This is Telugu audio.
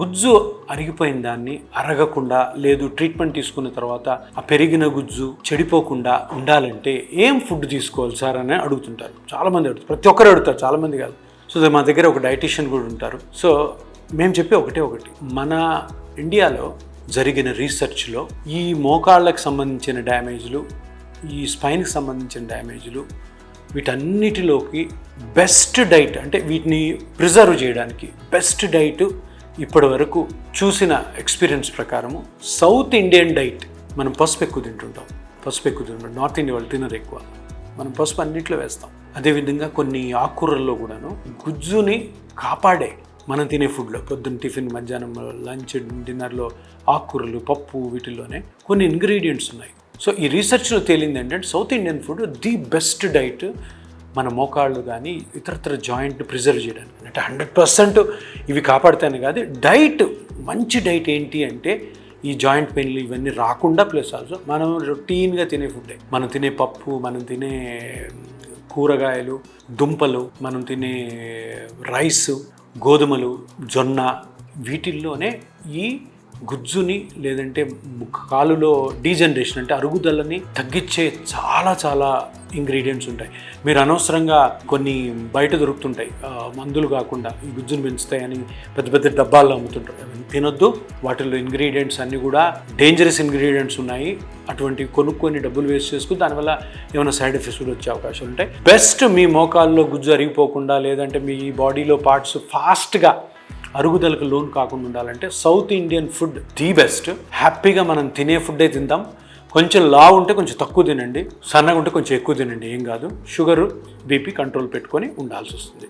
గుజ్జు అరిగిపోయిన దాన్ని అరగకుండా లేదు ట్రీట్మెంట్ తీసుకున్న తర్వాత ఆ పెరిగిన గుజ్జు చెడిపోకుండా ఉండాలంటే ఏం ఫుడ్ తీసుకోవాలి సార్ అని అడుగుతుంటారు. చాలామంది అడుగుతారు, ప్రతి ఒక్కరు అడుగుతారు, చాలామంది కాదు. సో మా దగ్గర ఒక డైటీషియన్ కూడా ఉంటారు. సో మేము చెప్పే ఒకటి, మన ఇండియాలో జరిగిన రీసెర్చ్లో ఈ మోకాళ్ళకు సంబంధించిన డ్యామేజ్లు, ఈ స్పైన్కి సంబంధించిన డ్యామేజ్లు, వీటన్నిటిలోకి బెస్ట్ డైట్, అంటే వీటిని ప్రిజర్వ్ చేయడానికి బెస్ట్ డైట్ ఇప్పటి వరకు చూసిన ఎక్స్పీరియన్స్ ప్రకారము సౌత్ ఇండియన్ డైట్. మనం పసుపు ఎక్కువ తింటుంటాం, నార్త్ ఇండియా వాళ్ళు తినరు ఎక్కువ, మనం పసుపు అన్నింటిలో వేస్తాం. అదేవిధంగా కొన్ని ఆకుకూరల్లో కూడాను గుజ్జుని కాపాడే మనం తినే ఫుడ్లో పొద్దున్న టిఫిన్, మధ్యాహ్నం లంచ్, డిన్నర్లో ఆకుకూరలు, పప్పు, వీటిల్లోనే కొన్ని ఇంగ్రీడియంట్స్ ఉన్నాయి. సో ఈ రీసెర్చ్లో తేలింది ఏంటంటే south Indian food the best diet మన మోకాళ్ళు కానీ ఇతరత్ర జాయింట్ ప్రిజర్వ్ చేయడానికి. అంటే 100% ఇవి కాపాడుతాయని కాదు, డైట్ మంచి డైట్ ఏంటి అంటే ఈ జాయింట్ పెయిన్లు ఇవన్నీ రాకుండా, ప్లస్ ఆల్సో మనం రొటీన్గా తినే ఫుడ్డే, మనం తినే పప్పు, మనం తినే కూరగాయలు, దుంపలు, మనం తినే రైస్, గోధుమలు, జొన్న, వీటిల్లోనే ఈ గుజ్జుని లేదంటే కాలులో డీజనరేషన్ అంటే అరుగుదలని తగ్గించే చాలా ఇంగ్రీడియంట్స్ ఉంటాయి. మీరు అనవసరంగా కొన్ని బయట దొరుకుతుంటాయి మందులు కాకుండా ఈ గుజ్జును పెంచుతాయని పెద్ద డబ్బాల్లో అమ్ముతుంటారు, అవన్నీ తినొద్దు. వాటిల్లో ఇంగ్రీడియంట్స్ అన్నీ కూడా డేంజరస్ ఇంగ్రీడియంట్స్ ఉన్నాయి. అటువంటి కొనుక్కొని డబ్బులు వేస్ట్ చేసుకుని దానివల్ల ఏమైనా సైడ్ ఎఫెక్ట్స్ కూడా వచ్చే అవకాశాలు ఉంటాయి. బెస్ట్ మీ మోకాల్లో గుజ్జు అరిగిపోకుండా లేదంటే మీ బాడీలో పార్ట్స్ ఫాస్ట్గా అరుగుదలకు లోన్ కాకుండా ఉండాలంటే south Indian food the best. హ్యాపీగా మనం తినే ఫుడ్డే తిందాం. కొంచెం లావు ఉంటే కొంచెం తక్కువ తినండి, సన్నగా ఉంటే కొంచెం ఎక్కువ తినండి, ఏం కాదు. షుగరు, బీపీ కంట్రోల్ పెట్టుకొని ఉండాల్సి వస్తుంది.